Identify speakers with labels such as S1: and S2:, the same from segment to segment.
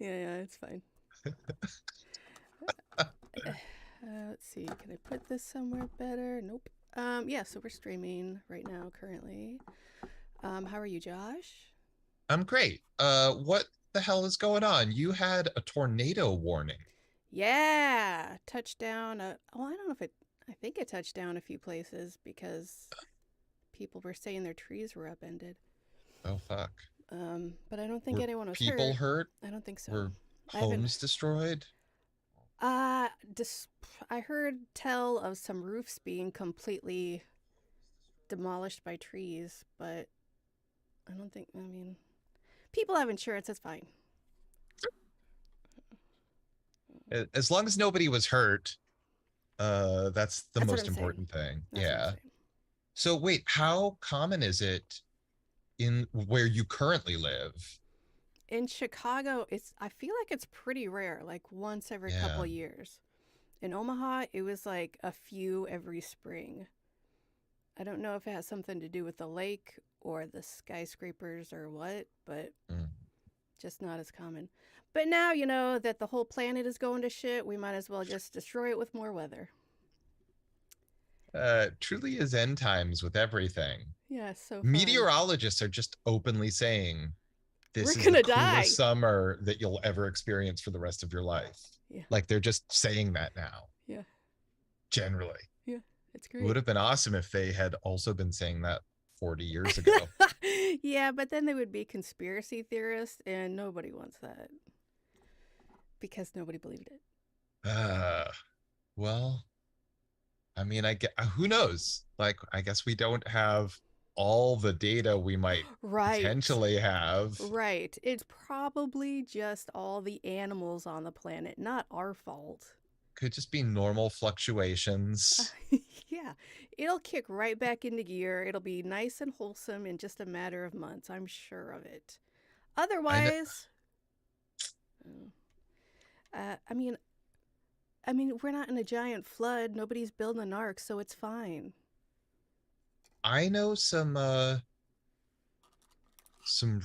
S1: Yeah, it's fine. Let's see. Can I put this somewhere better? Nope. Yeah, so we're streaming right now currently. How are you, Josh?
S2: I'm great. What the hell is going on? You had a tornado warning.
S1: Yeah, touchdown. Oh, I don't know if it. I think it touched down a few places because people were saying their trees were upended.
S2: Oh fuck.
S1: But I don't think
S2: Were
S1: anyone was
S2: people
S1: hurt.
S2: hurt?
S1: I don't think so.
S2: Were
S1: I haven't.
S2: homes destroyed?
S1: Uh, dis- I heard tell of some roofs being completely demolished by trees, but I don't think. I mean, people have insurance. It's fine.
S2: As long as nobody was hurt, that's the
S1: That's what I'm
S2: most
S1: saying.
S2: important thing.
S1: That's what I'm
S2: Yeah.
S1: saying.
S2: So wait, how common is it in where you currently live?
S1: In Chicago, it's. I feel like it's pretty rare. Like once every couple
S2: Yeah.
S1: years. In Omaha, it was like a few every spring. I don't know if it has something to do with the lake or the skyscrapers or what, but
S2: Mm.
S1: just not as common. But now, you know, that the whole planet is going to shit, we might as well just destroy it with more weather.
S2: Truly is end times with everything.
S1: Yeah, so fun.
S2: Meteorologists are just openly saying
S1: We're
S2: this is the
S1: gonna
S2: coolest
S1: die.
S2: summer that you'll ever experience for the rest of your life.
S1: Yeah,
S2: Like they're just saying that now,
S1: yeah,
S2: generally.
S1: yeah. It's
S2: It would
S1: great.
S2: have been awesome if they had also been saying that 40 years ago.
S1: Yeah, but then they would be conspiracy theorists, and nobody wants that because nobody believed it.
S2: Uh, well, I mean, I get who knows? Like, I guess we don't have all the data we might
S1: Right.
S2: potentially have.
S1: Right. It's probably just all the animals on the planet, not our fault.
S2: Could just be normal fluctuations.
S1: Yeah. It'll kick right back into gear. It'll be nice and wholesome in just a matter of months. I'm sure of it.
S2: I know.
S1: Otherwise, uh, uh, I mean, we're not in a giant flood. Nobody's building an ark, so it's fine.
S2: I know some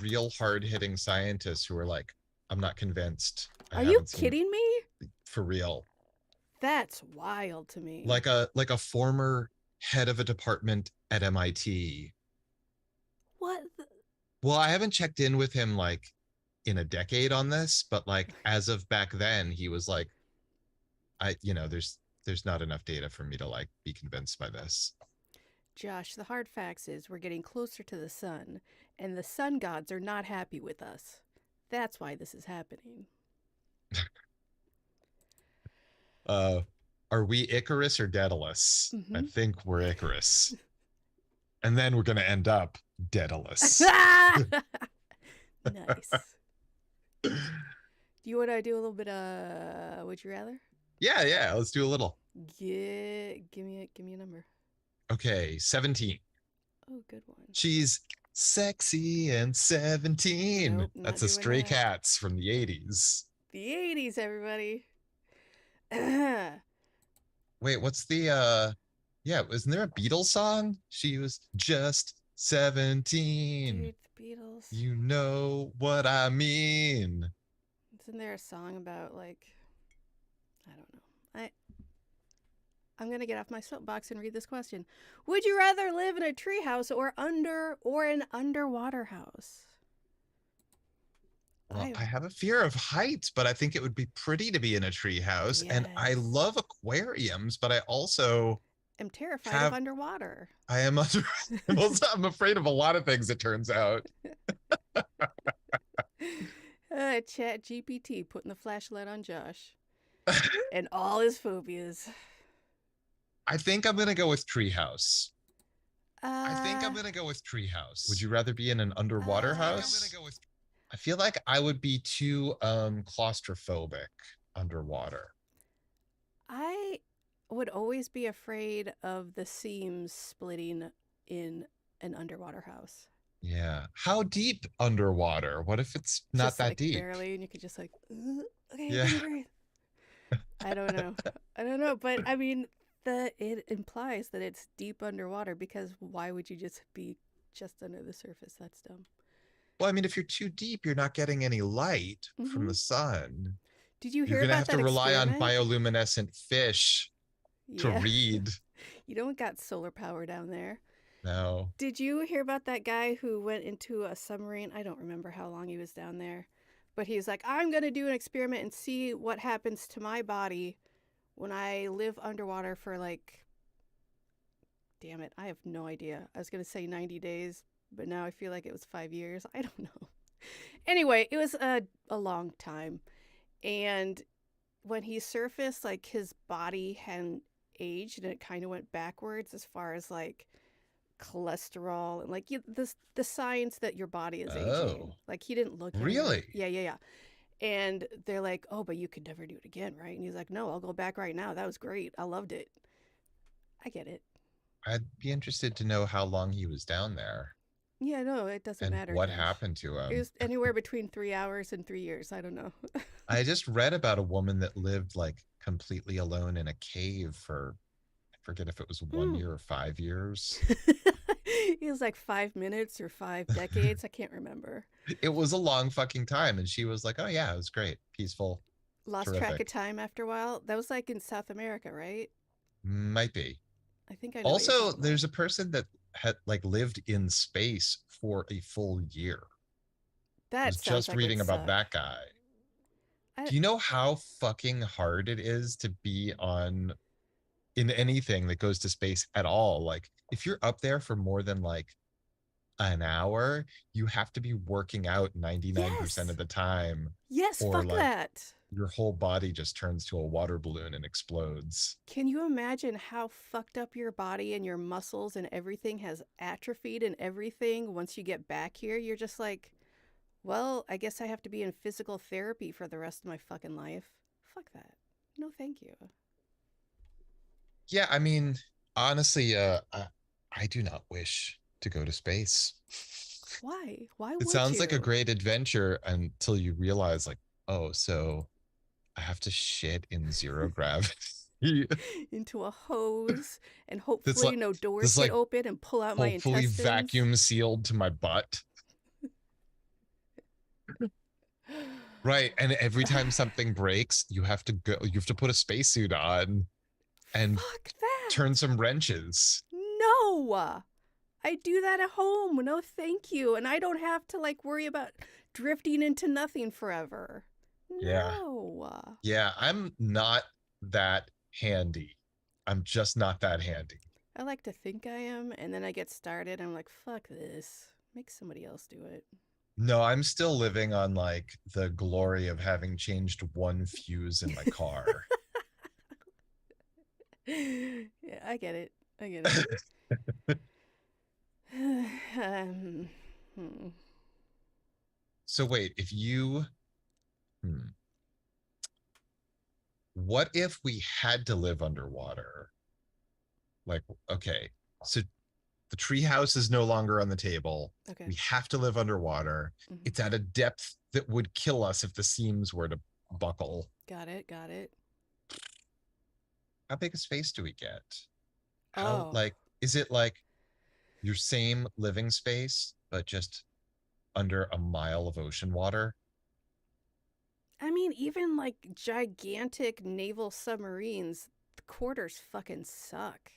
S2: real hard hitting scientists who are like, I'm not convinced. I
S1: Are you
S2: haven't seen
S1: kidding me?
S2: for real.
S1: That's wild to me.
S2: Like a former head of a department at MIT.
S1: What? The...
S2: Well, I haven't checked in with him like in a decade on this, but like as of back then, he was like, there's not enough data for me to like be convinced by this.
S1: Josh, the hard facts is we're getting closer to the sun, and the sun gods are not happy with us. That's why this is happening.
S2: Uh are we Icarus or Daedalus? I
S1: Mm-hmm.
S2: think we're Icarus. And then we're gonna end up Daedalus.
S1: Nice. Do you want to do a little bit of would you rather?
S2: Yeah, yeah. Let's do a little.
S1: Give me a number.
S2: Okay, 17.
S1: Oh, good one.
S2: She's sexy and 17.
S1: Nope, not
S2: That's a
S1: doing
S2: Stray
S1: that.
S2: Cats from the 80s.
S1: The 80s, everybody. Dude,
S2: Wait, what's the yeah, wasn't there a Beatles song? She was just 17.
S1: the Beatles.
S2: You know what I mean.
S1: Isn't there a song about like I don't know. I'm gonna get off my soapbox and read this question. Would you rather live in a treehouse or an underwater house?
S2: Well,
S1: I
S2: I have a fear of heights, but I think it would be pretty to be in a tree house. And I
S1: yes.
S2: love aquariums, but I also
S1: Am terrified of
S2: have
S1: underwater.
S2: I am under I'm afraid of a lot of things, it turns out.
S1: Chat GPT putting the flashlight on Josh and all his phobias.
S2: I think I'm gonna go with treehouse. I think I'm
S1: Uh,
S2: gonna go with treehouse. Would you rather be in an underwater house?
S1: uh,
S2: I feel like I would be too claustrophobic underwater.
S1: I would always be afraid of the seams splitting in an underwater house.
S2: Yeah. How deep underwater? What if it's not
S1: Just
S2: that
S1: like
S2: deep?
S1: barely, and you could just like, okay, I
S2: Yeah.
S1: can breathe. I don't know. I don't know, but I mean, it implies that it's deep underwater because why would you just be just under the surface? That's dumb.
S2: Well, I mean, if you're too deep, you're not getting any light from
S1: Mm-hmm.
S2: the sun.
S1: Did you
S2: You're
S1: hear
S2: going to
S1: about
S2: have to
S1: that
S2: rely on
S1: experiment?
S2: bioluminescent fish to
S1: Yeah.
S2: read.
S1: You don't got solar power down there.
S2: No.
S1: Did you hear about that guy who went into a submarine? I don't remember how long he was down there. But he's like, I'm going to do an experiment and see what happens to my body when I live underwater for like, damn it, I have no idea. I was going to say 90 days, but now I feel like it was 5 years. I don't know. Anyway, it was a long time. And when he surfaced, like his body hadn't aged and it kind of went backwards as far as like cholesterol and like the signs that your body is aging.
S2: Oh,
S1: Like he didn't look any
S2: really?
S1: younger. Yeah, yeah, yeah. And they're like, "Oh, but you could never do it again, right?" And he's like, "No, I'll go back right now. That was great. I loved it." I get it.
S2: I'd be interested to know how long he was down there
S1: Yeah, no, it doesn't
S2: and
S1: matter,
S2: what
S1: Josh.
S2: happened to
S1: It
S2: him.
S1: was anywhere between 3 hours and 3 years. I don't know.
S2: I just read about a woman that lived like completely alone in a cave for, I forget if it was one
S1: Hmm.
S2: year or 5 years.
S1: It was like 5 minutes or 5 decades. I can't remember.
S2: It was a long fucking time. And she was like, oh, yeah, it was great, peaceful,
S1: Lost track of
S2: terrific.
S1: time after a while. That was like in South America, right?
S2: Might be.
S1: I think I know what you're
S2: Also,
S1: talking about.
S2: there's a person that had like lived in space for a full year. I
S1: That
S2: was
S1: sounds
S2: just
S1: like it would
S2: reading about
S1: suck.
S2: that guy.
S1: I,
S2: Do you know how fucking hard it is to be on in anything that goes to space at all? Like, if you're up there for more than like an hour, you have to be working out 99%
S1: yes.
S2: of the time,
S1: Yes,
S2: or
S1: fuck
S2: like
S1: that.
S2: your whole body just turns to a water balloon and explodes.
S1: Can you imagine how fucked up your body and your muscles and everything has atrophied and everything once you get back here? You're just like, well, I guess I have to be in physical therapy for the rest of my fucking life. Fuck that. No, thank you.
S2: Yeah, I mean, honestly, I do not wish to go to space.
S1: Why? Why
S2: It
S1: would
S2: sounds like a
S1: you?
S2: great adventure until you realize, like, oh, so I have to shit in zero gravity.
S1: Into a hose and
S2: That's
S1: hopefully
S2: like
S1: no doors
S2: this
S1: get
S2: like
S1: open and pull out my
S2: hopefully
S1: intestines.
S2: vacuum sealed to my butt. Right. And every time something breaks, you have to put a spacesuit on and
S1: Fuck that.
S2: turn some wrenches.
S1: No. I do that at home. No, thank you. And I don't have to like worry about drifting into nothing forever.
S2: Yeah.
S1: No.
S2: Yeah. I'm not that handy. I'm just not that handy.
S1: I like to think I am, and then I get started. I'm like, fuck this. Make somebody else do it.
S2: No, I'm still living on like the glory of having changed one fuse in my car.
S1: Yeah, I get it. I get it. Hmm.
S2: So wait, if you hmm, what if we had to live underwater? Like, okay, so the treehouse is no longer on the table.
S1: Okay.
S2: We have to live underwater.
S1: Hmm.
S2: It's at a depth that would kill us if the seams were to buckle.
S1: Got it. Got it.
S2: How big a space do we get? How,
S1: Oh.
S2: like, is it like your same living space, but just under a mile of ocean water?
S1: I mean, even like gigantic naval submarines, the quarters fucking suck.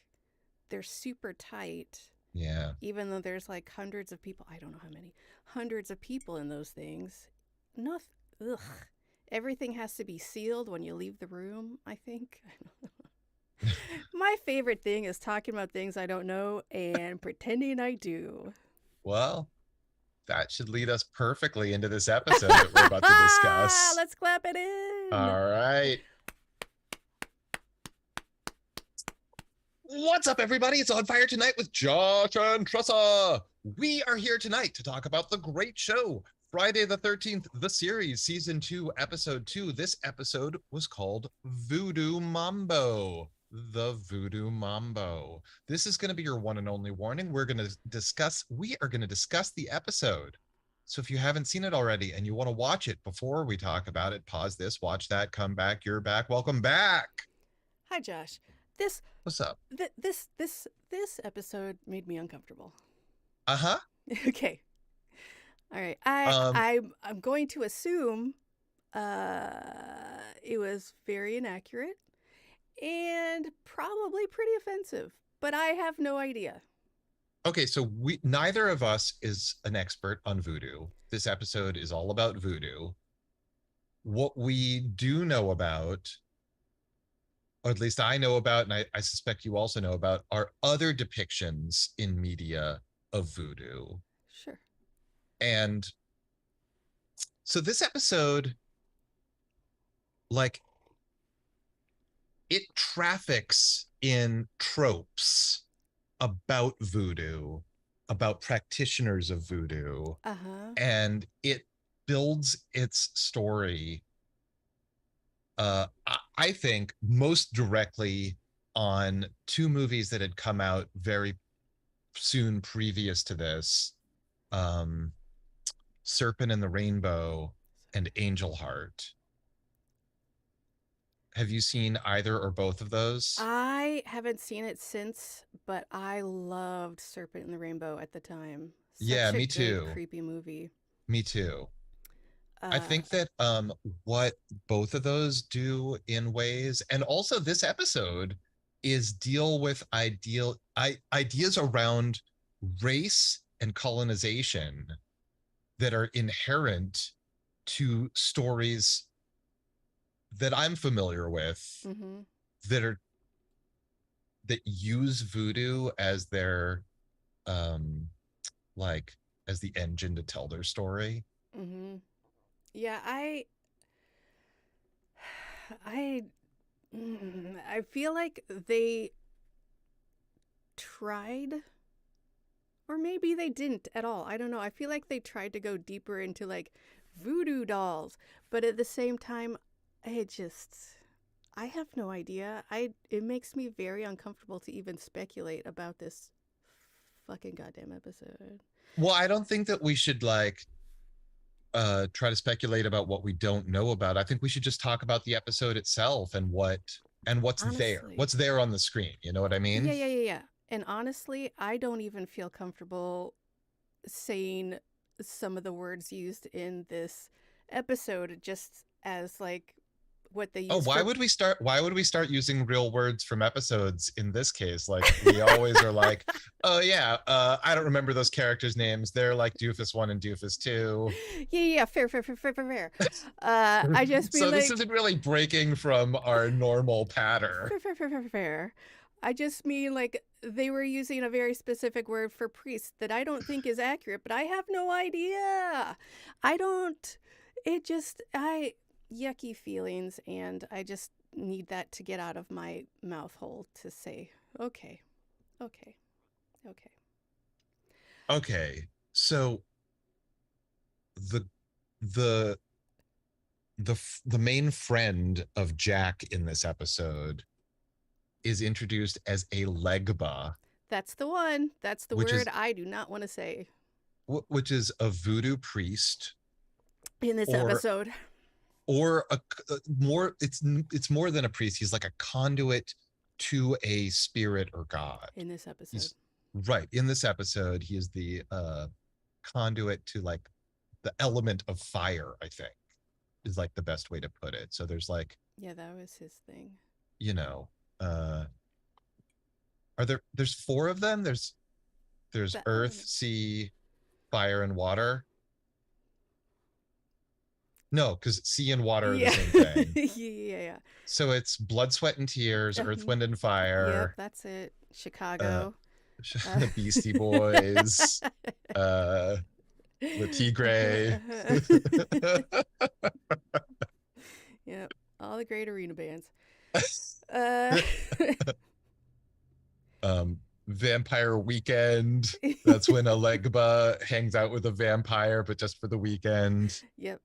S1: They're super tight.
S2: Yeah.
S1: Even though there's like hundreds of people, I don't know how many, hundreds of people in those things. Nothing. Ugh. Everything has to be sealed when you leave the room, I think. My favorite thing is talking about things I don't know and pretending I do.
S2: Well, that should lead us perfectly into this episode that we're about to discuss.
S1: Let's clap it in.
S2: All right. What's up, everybody? It's On Fire Tonight with Josh and Tressa. We are here tonight to talk about the great show, Friday the 13th, the series, season 2, episode 2. This episode was called Voodoo Mambo. The Voodoo Mambo. This is going to be your one and only warning. We are going to discuss the episode. So if you haven't seen it already and you want to watch it before we talk about it, pause this, watch that, come back, you're back. Welcome back.
S1: Hi, Josh. This
S2: What's up?
S1: this episode made me uncomfortable.
S2: Uh-huh.
S1: Okay. All right.
S2: Um,
S1: I'm going to assume it was very inaccurate and probably pretty offensive, but I have no idea.
S2: okay, so we neither of us is an expert on voodoo. This episode is all about voodoo. What we do know about, or at least I know about, and I suspect you also know about, are other depictions in media of voodoo.
S1: Sure.
S2: And so this episode, like, it traffics in tropes about voodoo, about practitioners of voodoo,
S1: Uh huh.
S2: and it builds its story, I think, most directly on two movies that had come out very soon previous to this, um, Serpent and the Rainbow and Angel Heart. Have you seen either or both of those?
S1: I haven't seen it since, but I loved Serpent and the Rainbow at the time.
S2: Yeah,
S1: Such a
S2: me
S1: good,
S2: too.
S1: creepy movie.
S2: Me too. I
S1: Uh,
S2: think that what both of those do in ways, and also this episode, is deal with ideas around race and colonization that are inherent to stories that I'm familiar with,
S1: mm-hmm.
S2: that are that use voodoo as their um like as the engine to tell their story.
S1: Mm-hmm. Yeah, I, I feel like they tried, or maybe they didn't at all. I don't know. I feel like they tried to go deeper into like voodoo dolls, but at the same time, it just, I have no idea. It makes me very uncomfortable to even speculate about this fucking goddamn episode.
S2: Well, I don't think that we should like try to speculate about what we don't know about. I think we should just talk about the episode itself and
S1: Honestly,
S2: what's there on the screen. You know what I mean?
S1: yeah. And honestly, I don't even feel comfortable saying some of the words used in this episode just as like what they
S2: Oh,
S1: use for.
S2: why would we start using real words from episodes in this case? Like we always are like, oh yeah, I don't remember those characters' names. They're like Doofus 1 and Doofus 2.
S1: Yeah, fair. I just mean
S2: So this
S1: like
S2: isn't really breaking from our normal pattern.
S1: fair. I just mean like they were using a very specific word for priest that I don't think is accurate, but I have no idea. I don't. It just I yucky feelings, and I just need that to get out of my mouth hole to say, okay, okay, okay.
S2: Okay. So the the the main friend of Jack in this episode is introduced as a legba,
S1: That's the one. That's the
S2: which
S1: word
S2: is
S1: I do not want to say
S2: a voodoo priest,
S1: in this
S2: or
S1: episode.
S2: a more, it's more than a priest. He's like a conduit to a spirit or god.
S1: In this episode.
S2: He's right in this episode. He is the conduit to like the element of fire, I think, is like the best way to put it. So there's like,
S1: Yeah, that was his thing.
S2: you know, uh there's four of them. There's
S1: The
S2: earth,
S1: element.
S2: sea, fire, and water. No, because sea and water are the
S1: Yeah.
S2: same thing.
S1: Yeah.
S2: So it's blood, sweat, and tears, earth, wind, and
S1: Yep,
S2: fire,
S1: that's it.
S2: uh
S1: Chicago. Uh,
S2: the Beastie Boys, uh the Tigray.
S1: Yep, all the great arena bands. Uh,
S2: Vampire Weekend. That's when a Legba hangs out with a vampire, but just for the weekend.
S1: yep.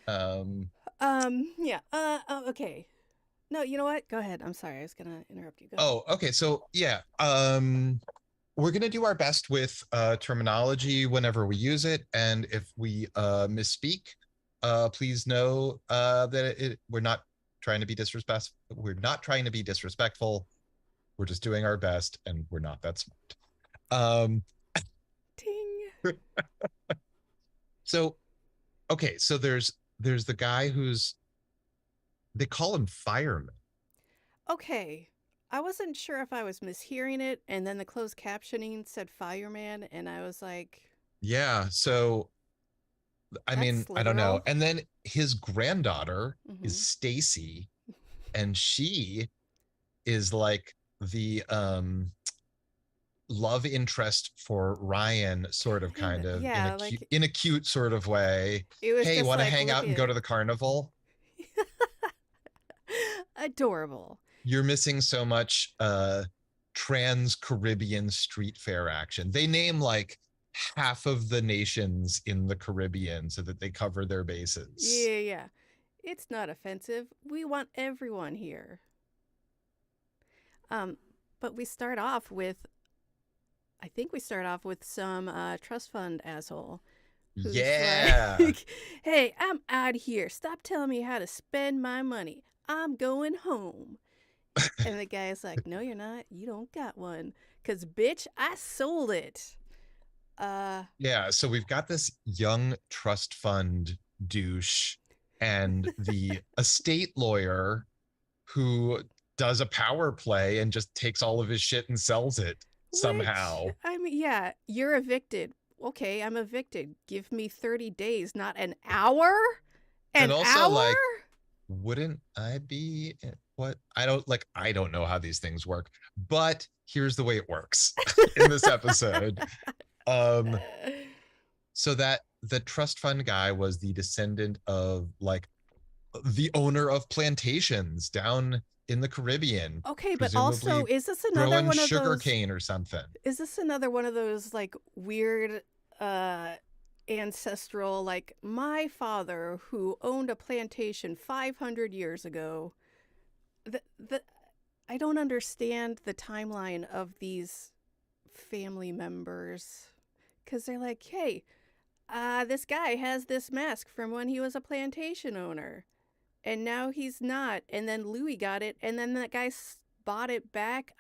S2: Um,
S1: Yeah. Okay. No, you know what? Go ahead. I'm sorry. I was gonna interrupt you. Go ahead.
S2: oh, okay. So yeah, we're gonna do our best with terminology whenever we use it, and if we misspeak, please know that we're not trying to be disrespectful. We're not trying to be disrespectful. We're just doing our best, and we're not that smart. Um,
S1: Ting.
S2: So okay, so there's the guy who's they call him fireman.
S1: Okay. I wasn't sure if I was mishearing it, and then the closed captioning said fireman, and I was like,
S2: Yeah, so I mean,
S1: that's
S2: I don't know.
S1: literal.
S2: And then his granddaughter is
S1: Hmm.
S2: Stacy, and she is like the love interest for Ryan, sort of kind of
S1: Yeah, like
S2: in a cute sort of way.
S1: it was
S2: Hey,
S1: just
S2: want to
S1: like,
S2: hang
S1: look
S2: out and go
S1: at
S2: to the carnival?
S1: adorable.
S2: You're missing so much trans Caribbean street fair action. They name like half of the nations in the Caribbean so that they cover their bases.
S1: Yeah, yeah. It's not offensive. We want everyone here. Um, but we start off with, I think we start off with some trust fund asshole who's like,
S2: Yeah.
S1: hey, I'm out of here. Stop telling me how to spend my money. I'm going home. And the guy's like, no, you're not. You don't got one. Because, bitch, I sold it. Uh,
S2: Yeah, so we've got this young trust fund douche and the estate lawyer who does a power play and just takes all of his shit and sells it
S1: which,
S2: somehow.
S1: I mean, yeah, you're evicted. Okay, I'm evicted. Give me 30 days, not an hour?
S2: And
S1: An
S2: also
S1: hour?
S2: like, wouldn't I be what I don't know how these things work, but here's the way it works in this episode. Um so that the trust fund guy was the descendant of like the owner of plantations down in the Caribbean,
S1: Okay, but also,
S2: presumably growing sugar cane or something.
S1: is this another one of those like weird uh ancestral, like my father who owned a plantation 500 years ago? The I don't understand the timeline of these family members because they're like, hey, this guy has this mask from when he was a plantation owner, and now he's not. And then Louis got it, and then that guy bought it back.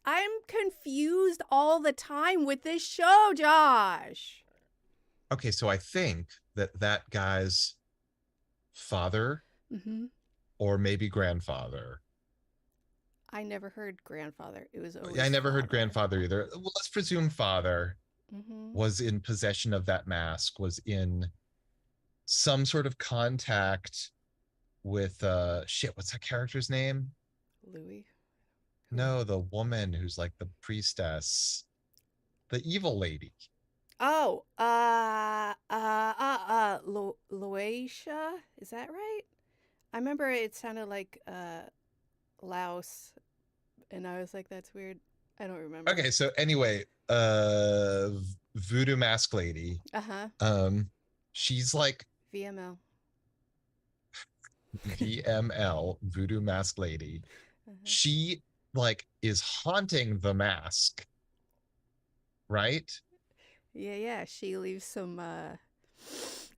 S1: I'm confused all the time with this show, Josh.
S2: Okay, so I think that that guy's father
S1: Mm-hmm.
S2: or maybe grandfather.
S1: I never heard grandfather. It was
S2: I
S1: always
S2: never heard
S1: father.
S2: grandfather either. Well, let's presume father
S1: Mm-hmm.
S2: was in possession of that mask, was in some sort of contact with shit, what's that character's name?
S1: Louis. Who?
S2: No, the woman who's like the priestess, the evil lady.
S1: Oh, Loatia? Is that right? I remember it sounded like Laos, and I was like, that's weird. I don't remember.
S2: Okay, so anyway, voodoo mask lady.
S1: Uh huh.
S2: Um, she's like
S1: VML.
S2: VML, voodoo mask lady.
S1: Uh-huh.
S2: She like is haunting the mask, right?
S1: Yeah, yeah. She leaves some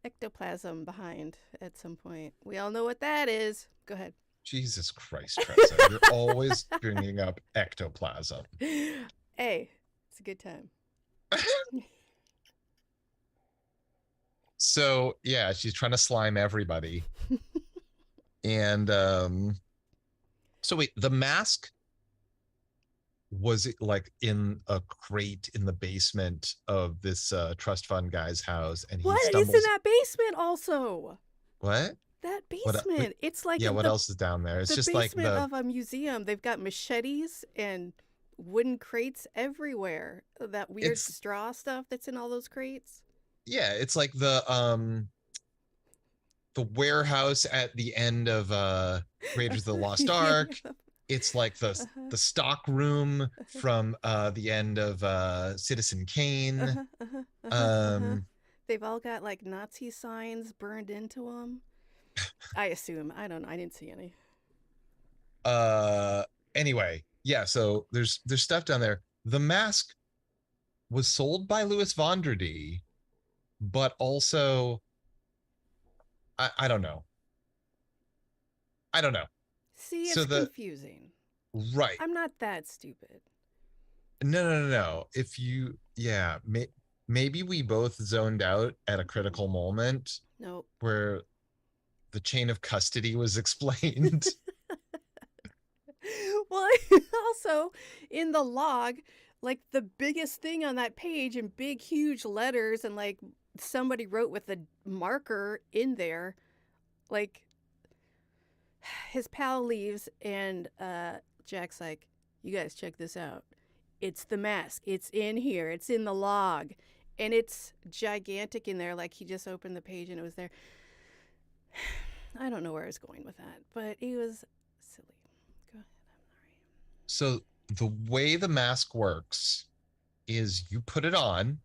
S1: ectoplasm behind at some point. We all know what that is. Go ahead.
S2: Jesus Christ, Tressa, you're always bringing up ectoplasm.
S1: Hey, it's a good time.
S2: So yeah, she's trying to slime everybody. And so wait, the mask was it like in a crate in the basement of this trust fund guy's house, and he
S1: What is in
S2: stumbles.
S1: that basement also?
S2: What?
S1: That
S2: What?
S1: basement. It's like
S2: Yeah, what else is down there? It's
S1: the
S2: just like
S1: basement
S2: the
S1: of a museum. They've got machetes and wooden crates everywhere. That weird
S2: it's
S1: straw stuff that's in all those crates.
S2: yeah, it's like the warehouse at the end of Raiders of the Lost Ark.
S1: Yeah.
S2: It's like
S1: Uh-huh.
S2: the stock room from the end of Citizen Kane.
S1: Uh-huh. Uh-huh. Uh-huh. Uh-huh.
S2: Um
S1: They've all got like Nazi signs burned into them. I assume. I don't know. I didn't see any.
S2: uh anyway, yeah, so there's stuff down there. The mask was sold by Louis Vondrady, but also I don't know. I don't know.
S1: See,
S2: So
S1: it's
S2: the
S1: confusing.
S2: right.
S1: I'm not that stupid.
S2: No. If you yeah, maybe we both zoned out at a critical moment
S1: Nope.
S2: where the chain of custody was explained.
S1: Well, also in the log, like the biggest thing on that page in big, huge letters, and like somebody wrote with a marker in there, like his pal leaves, and Jack's like, "You guys check this out. It's the mask. It's in here. It's in the log." And it's gigantic in there, like he just opened the page and it was there. I don't know where I was going with that, but it was silly. Go ahead.
S2: So the way the mask works is you put it on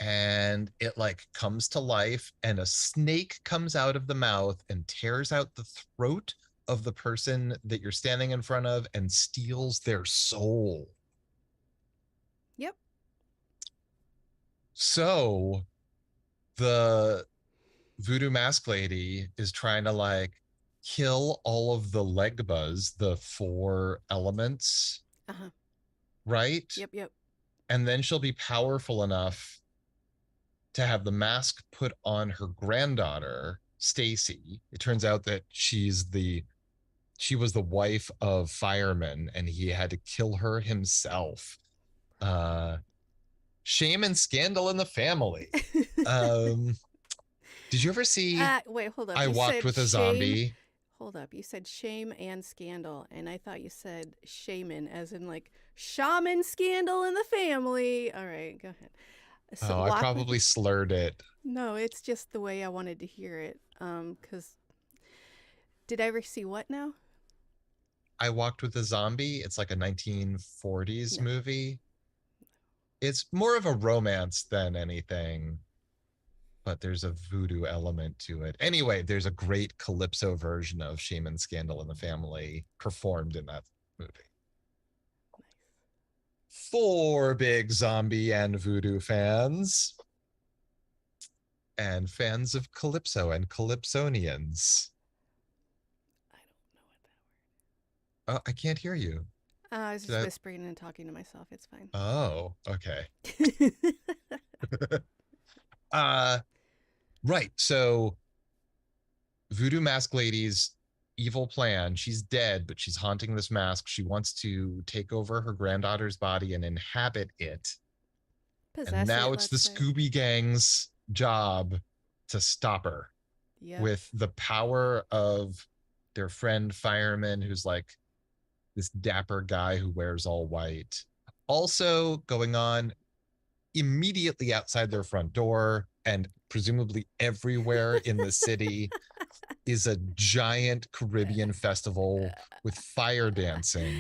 S2: and it like comes to life and a snake comes out of the mouth and tears out the throat of the person that you're standing in front of and steals their soul.
S1: Yep.
S2: So the voodoo mask lady is trying to like kill all of the legbas, the four elements,
S1: Uh-huh.
S2: right?
S1: Yep, yep.
S2: And then she'll be powerful enough to have the mask put on her granddaughter, Stacy. It turns out that she was the wife of fireman and he had to kill her himself. Shame and scandal in the family. Did you ever see
S1: Wait, hold up.
S2: I
S1: You
S2: Walked
S1: said
S2: with a
S1: shame.
S2: Zombie?
S1: Hold up. You said shame and scandal, and I thought you said shaman, as in like shaman scandal in the family. All right, go ahead. So
S2: Oh, I
S1: walk with.
S2: probably slurred it.
S1: No, it's just the way I wanted to hear it. Cause did I ever see what now?
S2: I Walked with a Zombie. It's like a 1940s
S1: No.
S2: movie. It's more of a romance than anything, but there's a voodoo element to it. Anyway, there's a great calypso version of Shame and Scandal in the Family performed in that movie. For big zombie and voodoo fans, and fans of calypso and calypsonians.
S1: I don't know what
S2: Oh, I can't hear you.
S1: I was
S2: Did
S1: just
S2: I?
S1: whispering and talking to myself. It's fine.
S2: Oh, okay. uh, right. So Voodoo Mask Lady's evil plan, she's dead, but she's haunting this mask. She wants to take over her granddaughter's body and inhabit it. And
S1: Possess
S2: now
S1: it,
S2: it's the
S1: let's say.
S2: Scooby Gang's job to stop her
S1: Yep.
S2: with the power of their friend fireman, who's like this dapper guy who wears all white. Also going on immediately outside their front door and presumably everywhere in the city is a giant Caribbean festival with fire dancing.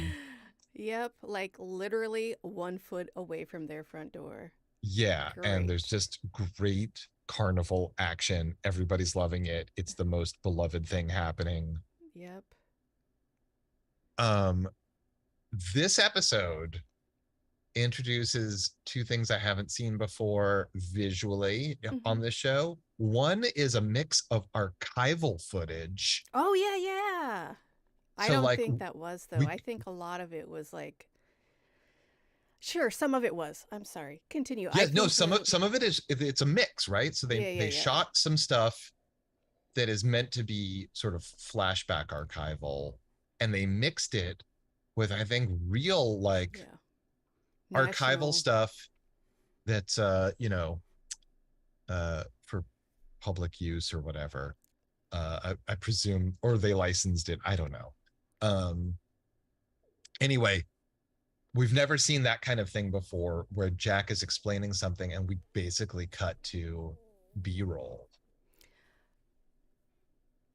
S1: Yep, like literally 1 foot away from their front door.
S2: Yeah, and there's
S1: Great.
S2: just great carnival action. Everybody's loving it. It's the most beloved thing happening.
S1: Yep.
S2: Um this episode introduces two things I haven't seen before visually
S1: Hmm.
S2: on this show. One is a mix of archival footage.
S1: Oh, yeah, yeah. I
S2: So
S1: don't
S2: like
S1: think that was, though.
S2: we
S1: I think a lot of it was like, sure, some of it was. I'm sorry. Continue. I
S2: yeah, no,
S1: think
S2: some of it is it's a mix, right? So
S1: yeah, yeah,
S2: they
S1: yeah.
S2: shot some stuff that is meant to be sort of flashback archival and they mixed it with I think real like
S1: Yeah.
S2: archival
S1: National.
S2: stuff that's for public use or whatever. I presume, or they licensed it. I don't know. Um, anyway, we've never seen that kind of thing before where Jack is explaining something and we basically cut to B-roll.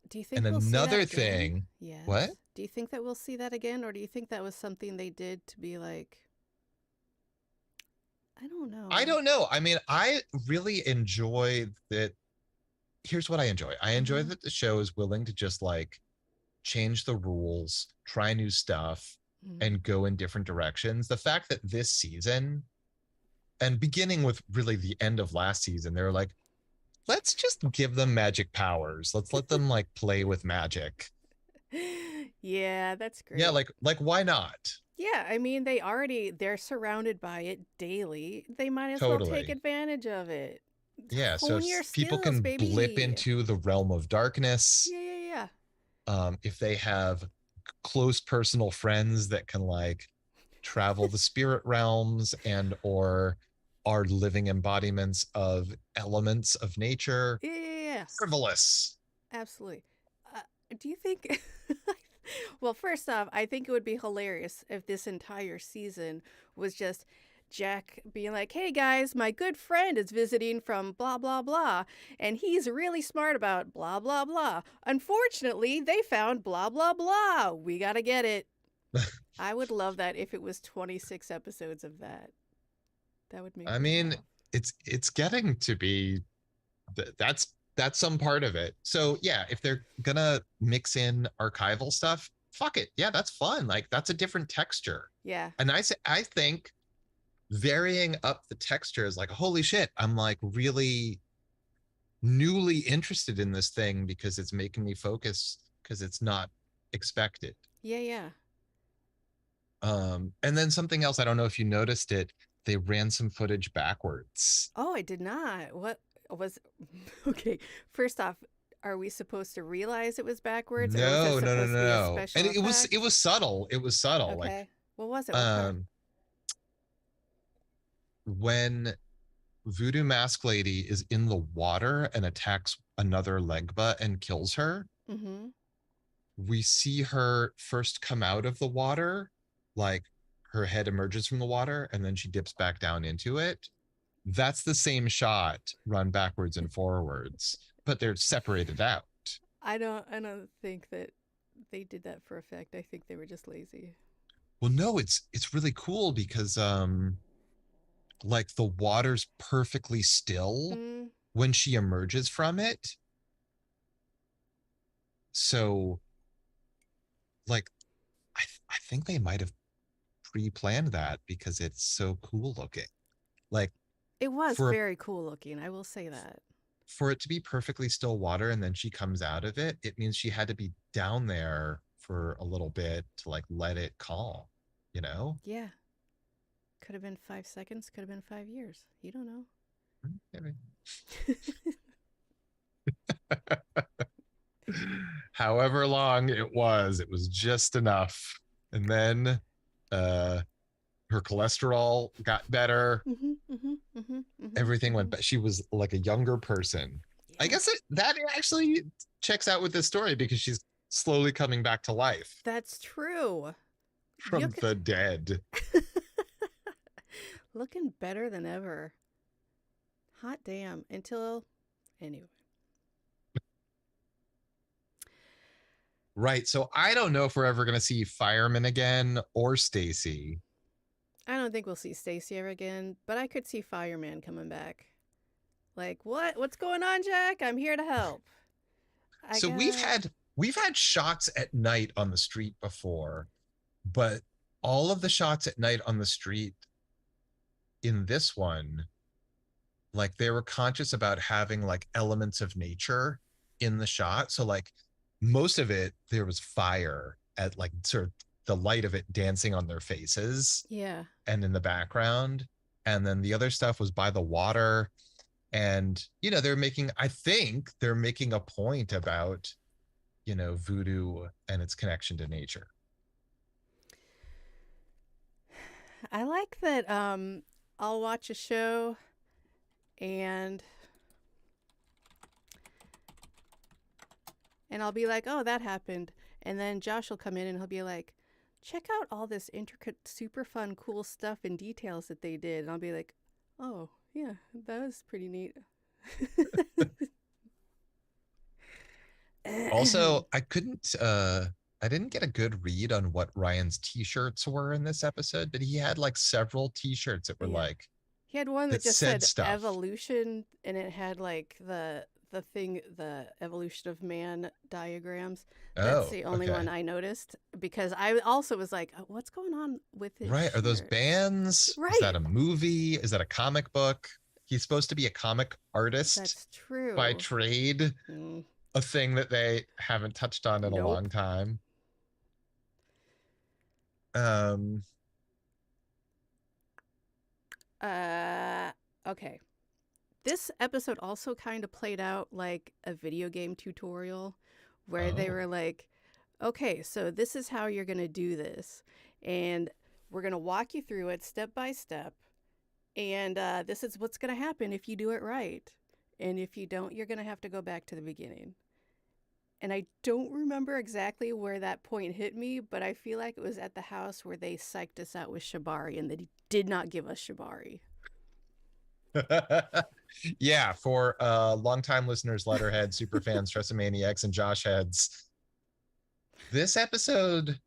S1: Do you
S2: And
S1: think we'll see that
S2: another
S1: again?
S2: thing, what?
S1: Yes. Do you think that we'll see that again? Or do you think that was something they did to be like, I don't
S2: I
S1: know.
S2: don't know. I mean, I really enjoy that. Here's what I enjoy. I enjoy
S1: Mm-hmm.
S2: that the show is willing to just like change the rules, try new stuff,
S1: Mm-hmm.
S2: and go in different directions. The fact that this season, and beginning with really the end of last season, they were like, let's just give them magic powers. Let's let them like play with magic.
S1: Yeah, that's
S2: Yeah,
S1: great.
S2: like why not?
S1: Yeah, I mean, they're surrounded by it daily. They might as well take
S2: Totally.
S1: advantage of it.
S2: Yeah, so
S1: Hone your
S2: people
S1: skills,
S2: can blip
S1: baby.
S2: into the realm of darkness.
S1: Yeah, yeah, yeah.
S2: If they have close personal friends that can like travel the spirit realms and or are living embodiments of elements of nature,
S1: Yeah, yeah, yeah.
S2: frivolous.
S1: Absolutely. Uh, do you think? Well, first off, I think it would be hilarious if this entire season was just Jack being like, "Hey guys, my good friend is visiting from blah blah blah, and he's really smart about blah blah blah. Unfortunately, they found blah blah blah. We gotta get it." I would love that if it was 26 episodes of that. That would make
S2: I
S1: me
S2: mean,
S1: laugh.
S2: it's getting to be that's some part of it. So yeah, if they're gonna mix in archival stuff, fuck it. Yeah, that's fun. Like that's a different texture.
S1: Yeah.
S2: And I think varying up the texture is like, holy shit, I'm like really newly interested in this thing because it's making me focus because it's not expected.
S1: Yeah, yeah.
S2: And then something else, I don't know if you noticed it, they ran some footage backwards.
S1: Oh, I did not. What was okay? First off, are we supposed to realize it was backwards, or was it
S2: No, no, no,
S1: supposed
S2: no,
S1: to be a
S2: no. And
S1: special
S2: it was
S1: effect?
S2: subtle. It was subtle. Like
S1: Okay. What was it? What part?
S2: um when Voodoo Mask Lady is in the water and attacks another Legba and kills her,
S1: Mm-hmm.
S2: we see her first come out of the water, like her head emerges from the water and then she dips back down into it. That's the same shot run backwards and forwards, but they're separated out.
S1: I don't think that they did that for effect. I think they were just lazy.
S2: Well, no, it's really cool because like the water's perfectly still
S1: Mm,
S2: when she emerges from it. So like I think they might have pre-planned that because it's so cool looking. Like
S1: it was
S2: for
S1: very cool looking. I will say that.
S2: for it to be perfectly still water and then she comes out of it, it means she had to be down there for a little bit to like let it calm, you know?
S1: Yeah. Could have been 5 seconds. Could have been 5 years. You don't know.
S2: Maybe. However long it was just enough. And then uh her cholesterol got better.
S1: Mm-hmm. Mm-hmm. Mm-hmm. Mm-hmm.
S2: Everything went
S1: Mm-hmm.
S2: back. She was like a younger person. I
S1: Yeah.
S2: guess that actually checks out with this story because she's slowly coming back to life
S1: That's true. You
S2: from the dead.
S1: looking better than ever. Hot damn. Until anyway.
S2: Right. So I don't know if we're ever going to see Fireman again or Stacy.
S1: I don't think we'll see Stacy ever again, but I could see Fireman coming back. Like, what? What's going on, Jack? I'm here to help. I
S2: So
S1: got.
S2: we've had shots at night on the street before, but all of the shots at night on the street in this one, like they were conscious about having like elements of nature in the shot. So like most of it, there was fire at like sort of the light of it dancing on their faces
S1: Yeah.
S2: and in the background. And then the other stuff was by the water. And, you know, I think they're making a point about, you know, voodoo and its connection to nature.
S1: I like that I'll watch a show and I'll be like, "Oh, that happened." And then Josh will come in and he'll be like, "Check out all this intricate, super fun, cool stuff and details that they did." And I'll be like, "Oh, yeah, that was pretty neat."
S2: Also, I didn't get a good read on what Ryan's t-shirts were in this episode, but he had like several t-shirts that were
S1: Yeah.
S2: like
S1: He had one that
S2: that
S1: just
S2: said
S1: said
S2: stuff.
S1: evolution and it had like the evolution of man diagrams. That's
S2: Oh,
S1: the only one
S2: okay.
S1: I noticed because I also was like, what's going on with his
S2: Right. Are those
S1: shirts?
S2: bands? Is
S1: Right.
S2: that a movie? Is that a comic book? He's supposed to be a comic artist
S1: That's
S2: by
S1: true.
S2: trade,
S1: Mm,
S2: a thing that they haven't touched on in a long
S1: nope.
S2: time. Um,
S1: Okay. This episode also kind of played out like a video game tutorial where they
S2: oh.
S1: were like, okay, so this is how you're going to do this. And we're going to walk you through it step by step. And this is what's going to happen if you do it right. And if you don't, you're going to have to go back to the beginning. And I don't remember exactly where that point hit me, but I feel like it was at the house where they psyched us out with Shibari and they did not give us Shibari.
S2: Yeah, for longtime listeners, Letterhead, Superfans, Stressamaniacs, and Josh Heads, this episode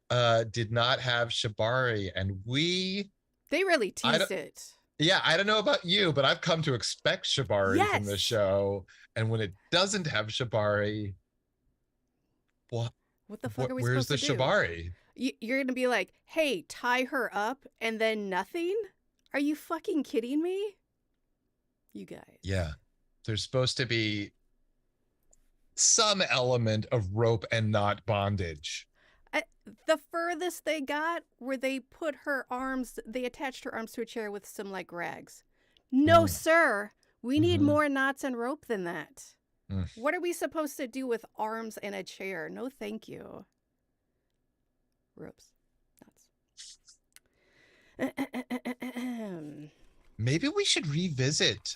S2: did not have Shibari, and
S1: They really
S2: I
S1: teased it.
S2: yeah, I don't know about you, but I've come to expect Shibari from the
S1: Yes.
S2: show, and when it doesn't have Shibari, what
S1: What the fuck are we
S2: where's
S1: supposed
S2: the
S1: to do?
S2: Shibari?
S1: You're going to be like, hey, tie her up and then nothing? Are you fucking kidding me? You guys.
S2: Yeah, there's supposed to be some element of rope and not bondage.
S1: The furthest they got where they put her arms, they attached her arms to a chair with some like rags. No, sir. We need
S2: Mhm.
S1: more knots and rope than that.
S2: Mm.
S1: What are we supposed to do with arms and a chair? No, thank you. Ropes. Knots.
S2: Maybe we should revisit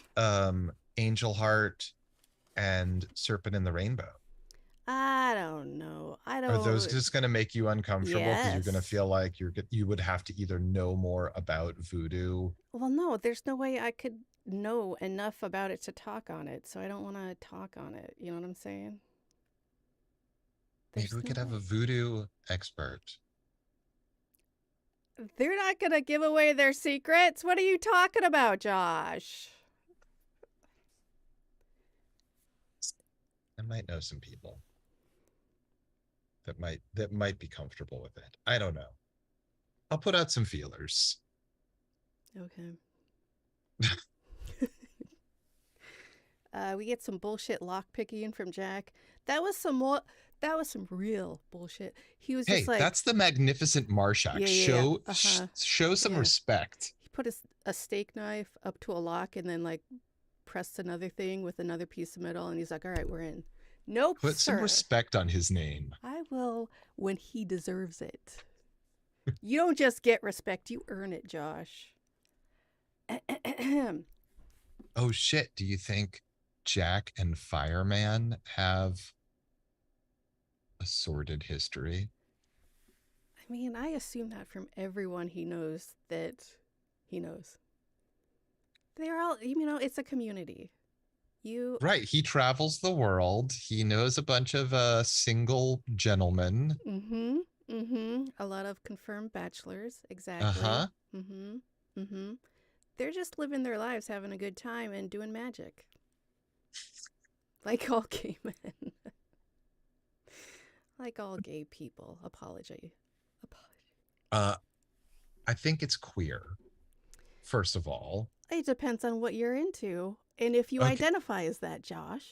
S2: Angel Heart and Serpent in the Rainbow.
S1: I don't know. I don't.
S2: Are those just going to make you uncomfortable because you're going to
S1: Yes.
S2: feel like you would have to either know more about voodoo?
S1: Well, no, there's no way I could know enough about it to talk on it, so I don't want to talk on it. You know what I'm saying?
S2: Maybe we could have a voodoo expert.
S1: They're not going to give away their secrets. What are you talking about, Josh?
S2: I might know some people that might be comfortable with it. I don't know. I'll put out some feelers.
S1: Okay. We get some bullshit lockpicking from Jack. That was some real bullshit. He was
S2: Hey,
S1: just like,
S2: that's the Magnificent Marshak. Show some respect.
S1: He put a steak knife up to a lock and then like pressed another thing with another piece of metal, and he's like, all right, we're in. Nope,
S2: Put
S1: sir.
S2: some respect on his name.
S1: I will when he deserves it. You don't just get respect, you earn it, Josh.
S2: Oh shit, do you think Jack and Fireman have a sordid history?
S1: I mean, I assume that from everyone he knows that he knows. They're all, it's a community.
S2: Right, he travels the world. He knows a bunch of single gentlemen.
S1: A lot of confirmed bachelors, exactly.
S2: Uh-huh.
S1: They're just living their lives, having a good time and doing magic. Like all gay men. Like all gay people. Apology.
S2: I think it's queer. First of all.
S1: It depends on what you're into and if you identify as that, Josh.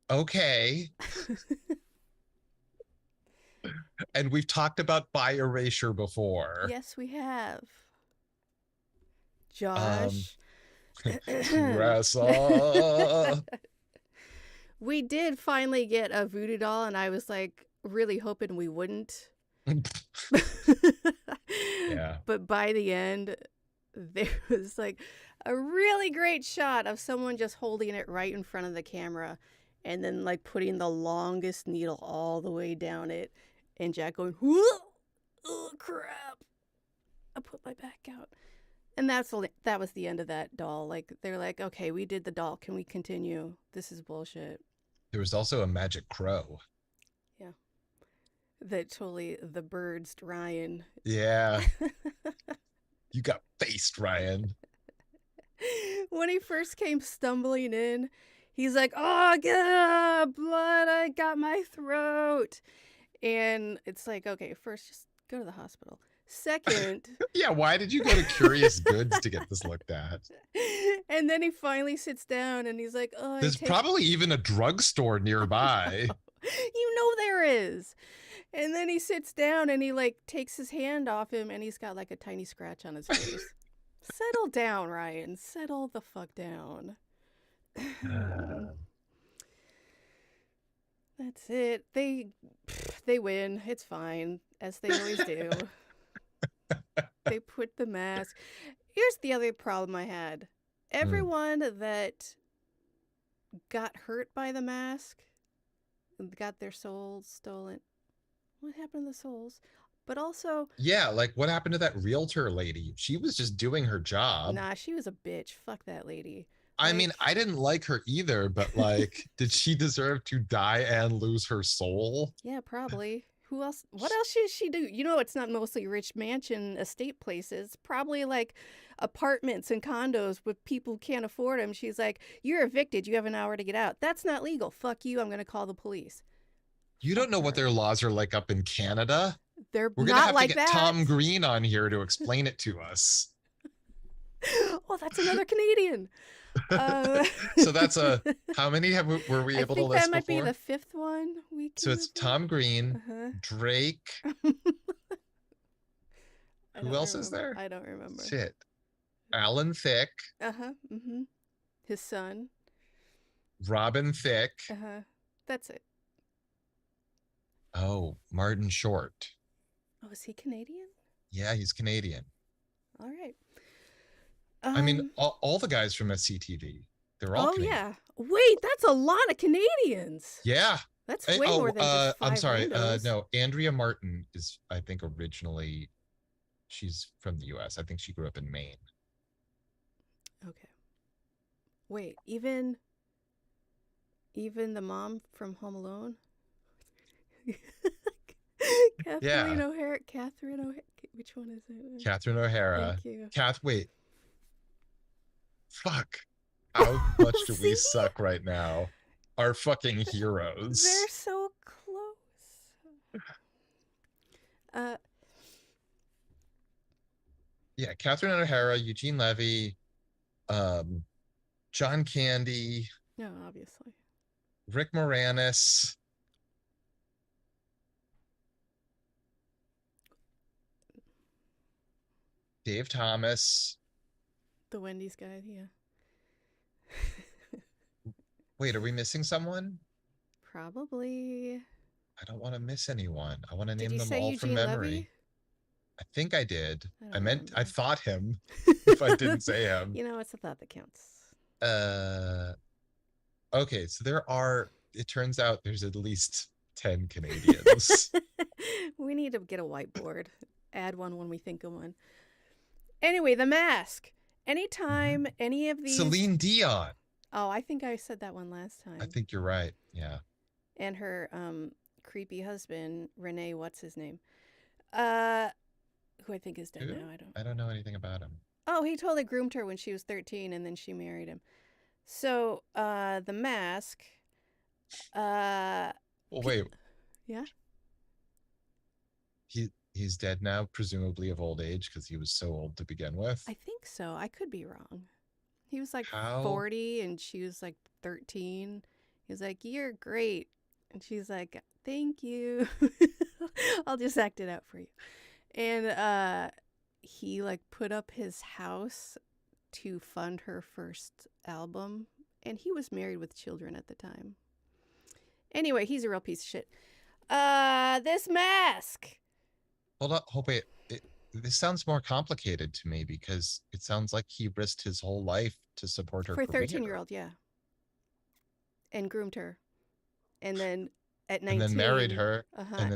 S2: Okay. And we've talked about bi erasure before.
S1: Yes, we have. Josh. We did finally get a voodoo doll, and I was like really hoping we wouldn't.
S2: Yeah.
S1: But by the end, there was like a really great shot of someone just holding it right in front of the camera and then like putting the longest needle all the way down it, and Jack going, whoa, oh crap, I put my back out. And that was the end of that doll. Like, they're like, okay, we did the doll, can we continue? This is bullshit.
S2: There was also a magic crow.
S1: Yeah. That totally the birds Ryan.
S2: Yeah. You got faced, Ryan.
S1: When he first came stumbling in, he's like, oh, blood, I got my throat. And it's like, okay, first just go to the hospital. Second.
S2: Yeah, why did you go to Curious Goods to get this looked at?
S1: And then he finally sits down and he's like,
S2: there's probably even a drugstore nearby.
S1: You know there is. And then he sits down and he like takes his hand off him and he's got like a tiny scratch on his face. Settle down, Ryan. Settle the fuck down. That's it. They win. It's fine, as they always do. They put the mask. Here's the other problem I had. Everyone that got hurt by the mask got their souls stolen. What happened to the souls? But also,
S2: Yeah, like what happened to that realtor lady? She was just doing her job.
S1: nah, she was a bitch. Fuck that lady.
S2: I mean, I didn't like her either, but like, did she deserve to die and lose her soul?
S1: Yeah, probably. Who else? What else should she do? You know, it's not mostly rich mansion estate places. Probably like apartments and condos with people who can't afford them. She's like, you're evicted. You have an hour to get out. That's not legal. Fuck you. I'm going to call the police.
S2: You don't know what their laws are like up in Canada.
S1: They're
S2: We're gonna
S1: not
S2: have
S1: like
S2: to get
S1: that.
S2: Tom Green on here to explain it to us.
S1: Oh, that's another Canadian.
S2: So that's how many were we able to list before?
S1: I think that might be the fifth one.
S2: So it's Tom Green, Drake. Who else is there?
S1: I don't remember.
S2: Shit. Alan Thicke.
S1: His son.
S2: Robin Thicke.
S1: That's it.
S2: Oh, Martin Short.
S1: Oh, is he Canadian?
S2: Yeah, he's Canadian.
S1: All right.
S2: I mean, all the guys from SCTV, they're all Canadian.
S1: Yeah. Wait, that's a lot of Canadians.
S2: Yeah.
S1: That's way more than just 5
S2: I'm sorry.
S1: windows.
S2: No, Andrea Martin is, I think, originally, she's from the U.S. I think she grew up in Maine. Okay.
S1: Wait, even the mom from Home Alone? Catherine O'Hara. Which one is it?
S2: Catherine O'Hara.
S1: Thank you.
S2: Wait. Fuck. How much do we suck right now? Our fucking heroes.
S1: They're so close.
S2: Yeah, Catherine O'Hara, Eugene Levy, John Candy.
S1: No, obviously.
S2: Rick Moranis. Dave Thomas.
S1: The Wendy's guy, yeah.
S2: Wait, are we missing someone?
S1: Probably.
S2: I don't want to miss anyone. I want to name them all
S1: Eugene
S2: from memory.
S1: Levy?
S2: I think I did.
S1: I
S2: thought him if I didn't say him.
S1: You know, it's the thought that counts.
S2: Okay, so it turns out there's at least 10 Canadians.
S1: We need to get a whiteboard. Add one when we think of one. Anyway, The Mask. Anytime any of these...
S2: Celine Dion.
S1: Oh, I think I said that one last time.
S2: I think you're right. Yeah.
S1: And her creepy husband, Renee, what's his name? Who I think is dead now.
S2: I don't know anything about him.
S1: Oh, he totally groomed her when she was 13 and then she married him. So, The Mask.
S2: Well, wait.
S1: Yeah?
S2: He's dead now, presumably of old age, because he was so old to begin with.
S1: I think so. I could be wrong. He was like 40 and she was like 13. He was like, "You're great." And she's like, "Thank you." I'll just act it out for you. And he like put up his house to fund her first album. And he was married with children at the time. Anyway, he's a real piece of shit. This Mask.
S2: Hold up. Wait. This sounds more complicated to me because it sounds like he risked his whole life to support her
S1: for a
S2: career.
S1: 13-year-old, yeah. And groomed her. And then at 19...
S2: And then married her. And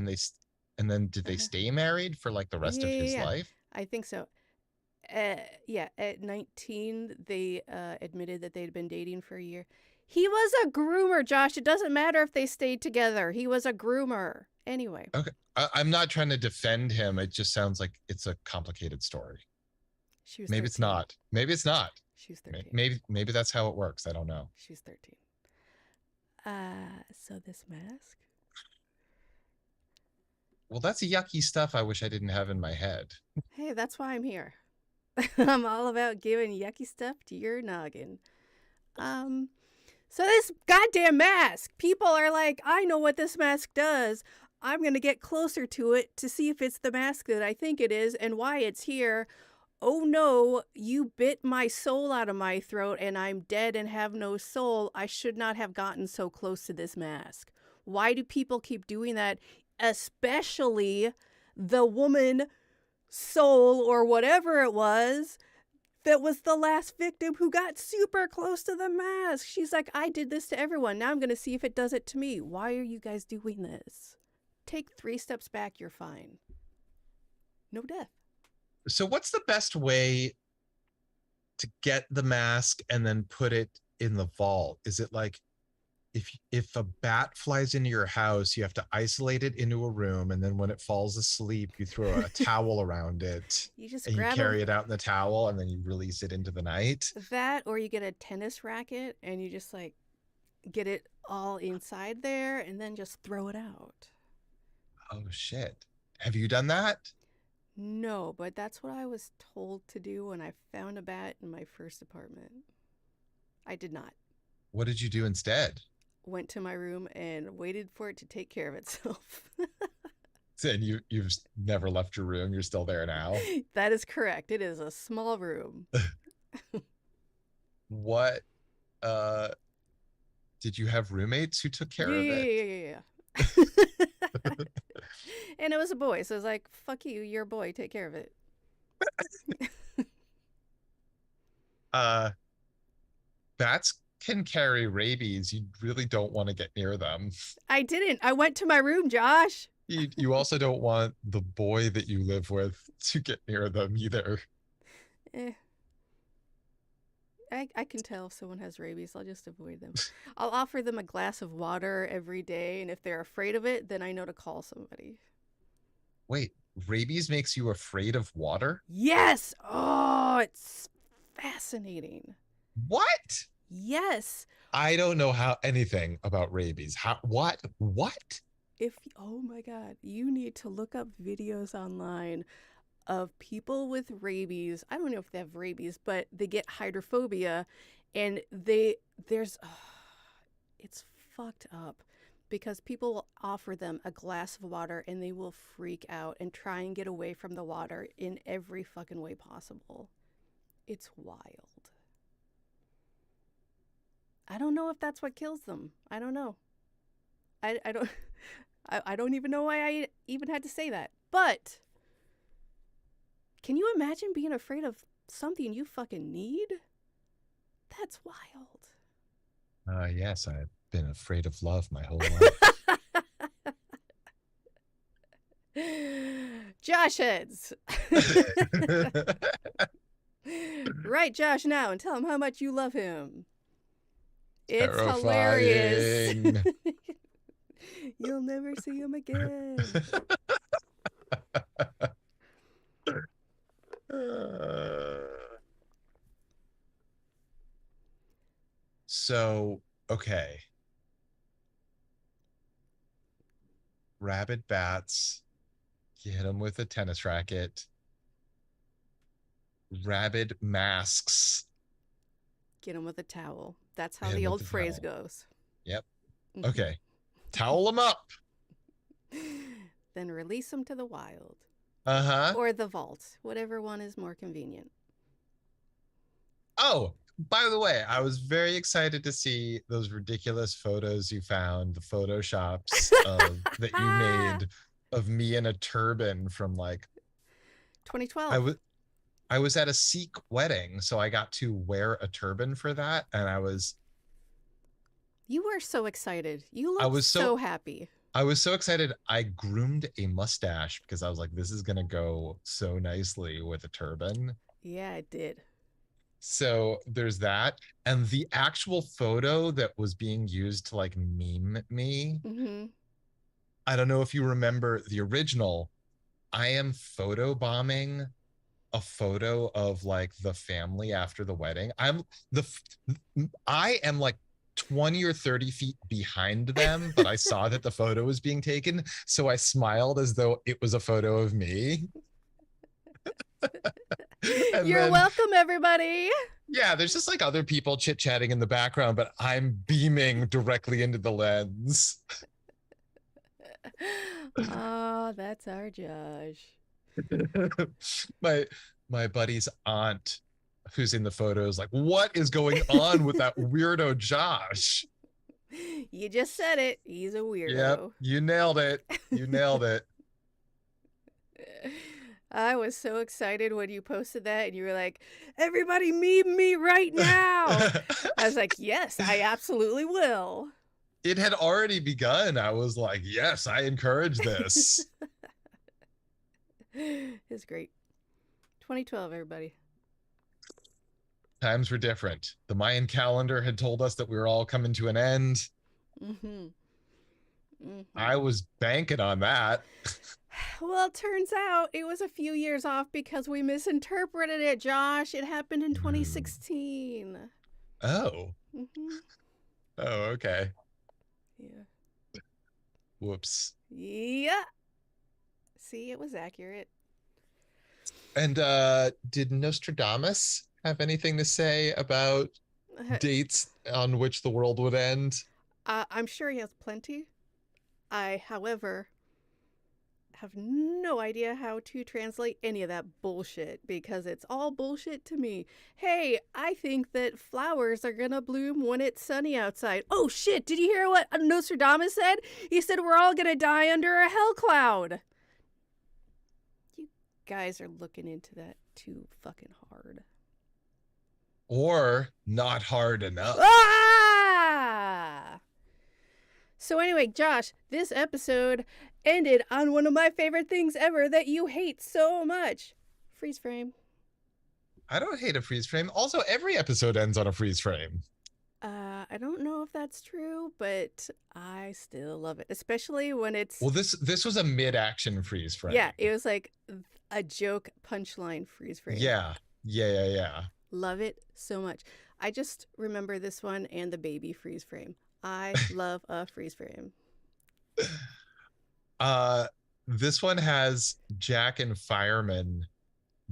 S2: then did they stay married for like the rest of his life?
S1: I think so. Yeah, at 19, they admitted that they'd been dating for a year. He was a groomer, Josh. It doesn't matter if they stayed together. He was a groomer. Anyway.
S2: Okay. I'm not trying to defend him. It just sounds like it's a complicated story.
S1: She was
S2: Maybe
S1: 13.
S2: it's not. Maybe it's not.
S1: She was 13.
S2: Maybe that's how it works. I don't know.
S1: She was 13. So This Mask?
S2: Well, that's yucky stuff I wish I didn't have in my head.
S1: Hey, that's why I'm here. I'm all about giving yucky stuff to your noggin. So this goddamn mask, people are like, I know what this mask does. I'm going to get closer to it to see if it's the mask that I think it is and why it's here. Oh no, you bit my soul out of my throat and I'm dead and have no soul. I should not have gotten so close to this mask. Why do people keep doing that? Especially the woman soul or whatever it was that was the last victim who got super close to the mask. She's like, I did this to everyone. Now I'm going to see if it does it to me. Why are you guys doing this? Take 3 steps back, you're fine. No death.
S2: So what's the best way to get the mask and then put it in the vault? Is it like if a bat flies into your house, you have to isolate it into a room, and then when it falls asleep, you throw a towel around it,
S1: You just
S2: and you
S1: grab
S2: carry it out in the towel, and then you release it into the night?
S1: that, or you get a tennis racket and you just like get it all inside there and then just throw it out.
S2: Oh shit. Have you done that?
S1: No, but that's what I was told to do when I found a bat in my first apartment. I did not.
S2: What did you do instead?
S1: Went to my room and waited for it to take care of itself.
S2: And you've never left your room. You're still there now.
S1: That is correct. It is a small room.
S2: What did you have roommates who took care of it?
S1: Yeah. And it was a boy, so I was like, fuck you, you're a boy, take care of it.
S2: Bats can carry rabies. You really don't want to get near them.
S1: I didn't. I went to my room, Josh.
S2: You also don't want the boy that you live with to get near them either.
S1: I can tell if someone has rabies. I'll just avoid them. I'll offer them a glass of water every day, and if they're afraid of it, then I know to call somebody.
S2: Wait, rabies makes you afraid of water?
S1: Yes! Oh, it's fascinating.
S2: What?
S1: Yes.
S2: I don't know anything about rabies. What?
S1: Oh my God, you need to look up videos online of people with rabies. I don't know if they have rabies, but they get hydrophobia, and it's fucked up because people will offer them a glass of water and they will freak out and try and get away from the water in every fucking way possible. It's wild. I don't know if that's what kills them. I don't know. I don't even know why I even had to say that. But can you imagine being afraid of something you fucking need? That's wild.
S2: Yes, I've been afraid of love my whole life.
S1: Josh heads. Right, Josh, now and tell him how much you love him. It's hilarious. You'll never see him again.
S2: So, okay. Rabid bats. You hit them with a tennis racket. Rabid masks.
S1: Get him with a towel. That's how the old phrase goes.
S2: Yep. Okay. Towel them up.
S1: Then release them to the wild.
S2: Uh-huh.
S1: Or the vault. Whatever one is more convenient.
S2: Oh, by the way, I was very excited to see those ridiculous photos you found, the photoshops that you made of me in a turban from like
S1: 2012.
S2: I was at a Sikh wedding, so I got to wear a turban for that, and
S1: You were so excited. You looked so happy.
S2: I was so excited. I groomed a mustache because I was like, this is going to go so nicely with a turban.
S1: Yeah, it did.
S2: So there's that. And the actual photo that was being used to like meme me.
S1: Mm-hmm.
S2: I don't know if you remember the original. I am photobombing a photo of like the family after the wedding. I am like 20 or 30 feet behind them, but I saw that the photo was being taken, so I smiled as though it was a photo of me.
S1: You're welcome, everybody.
S2: Yeah, there's just like other people chit-chatting in the background, but I'm beaming directly into the lens.
S1: Oh, that's our Josh.
S2: my my buddy's aunt who's in the photos like, what is going on with that weirdo Josh?
S1: You just said it. He's a
S2: Yep,
S1: weirdo.
S2: you nailed it. You nailed it.
S1: I was so excited when you posted that and you were like, everybody meme me right now. I was like, yes, I absolutely will.
S2: It had already begun. I was like, yes, I encourage this.
S1: It's great. 2012, everybody.
S2: Times were different. The Mayan calendar had told us that we were all coming to an end.
S1: Mm-hmm. Mm-hmm.
S2: I was banking on that.
S1: Well, it turns out it was a few years off because we misinterpreted it, Josh. It happened in 2016.
S2: Oh.
S1: Mm-hmm.
S2: Oh, okay.
S1: Yeah.
S2: Whoops.
S1: Yeah. See, it was accurate.
S2: And did Nostradamus have anything to say about dates on which the world would end?
S1: I'm sure he has plenty. I, however, have no idea how to translate any of that bullshit because it's all bullshit to me. Hey, I think that flowers are gonna bloom when it's sunny outside. Oh shit, did you hear what Nostradamus said? He said we're all gonna die under a hell cloud. You guys are looking into that too fucking hard.
S2: Or not hard enough.
S1: Ah! So anyway, Josh, this episode ended on one of my favorite things ever that you hate so much. Freeze frame.
S2: I don't hate a freeze frame. Also, every episode ends on a freeze frame.
S1: I don't know if that's true, but I still love it, especially when it's...
S2: Well, this was a mid-action freeze frame.
S1: Yeah, it was like a joke punchline freeze frame.
S2: Yeah.
S1: Love it so much. I just remember this one and the baby freeze frame. I love a freeze frame.
S2: This one has Jack and Fireman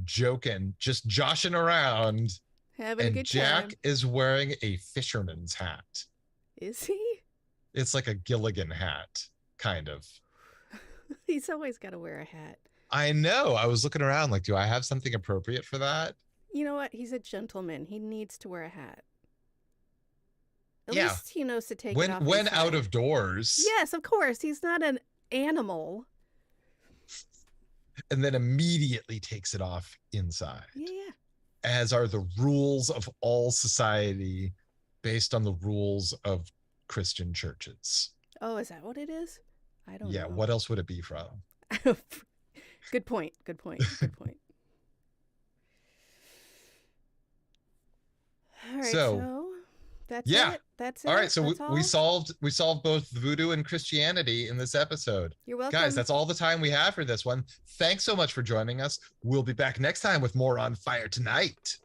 S2: joking, just joshing around.
S1: Having a good
S2: Jack
S1: time.
S2: is wearing a fisherman's hat.
S1: Is he?
S2: It's like a Gilligan hat, kind of.
S1: He's always got to wear a hat.
S2: I know. I was looking around like, do I have something appropriate for that?
S1: You know what? He's a gentleman. He needs to wear a hat. At
S2: Yeah.
S1: least he knows to take
S2: when
S1: it off.
S2: When
S1: inside.
S2: out of doors.
S1: Yes, of course. He's not an animal.
S2: And then immediately takes it off inside.
S1: Yeah.
S2: As are the rules of all society based on the rules of Christian churches.
S1: Oh, is that what it is? I don't know.
S2: Yeah, what else would it be from?
S1: Good point. Good point. Good point. All right, so that's it. That's it.
S2: All right, so we
S1: that's
S2: solved both voodoo and Christianity in this episode.
S1: You're welcome.
S2: Guys, that's all the time we have for this one. Thanks so much for joining us. We'll be back next time with more On Fire Tonight.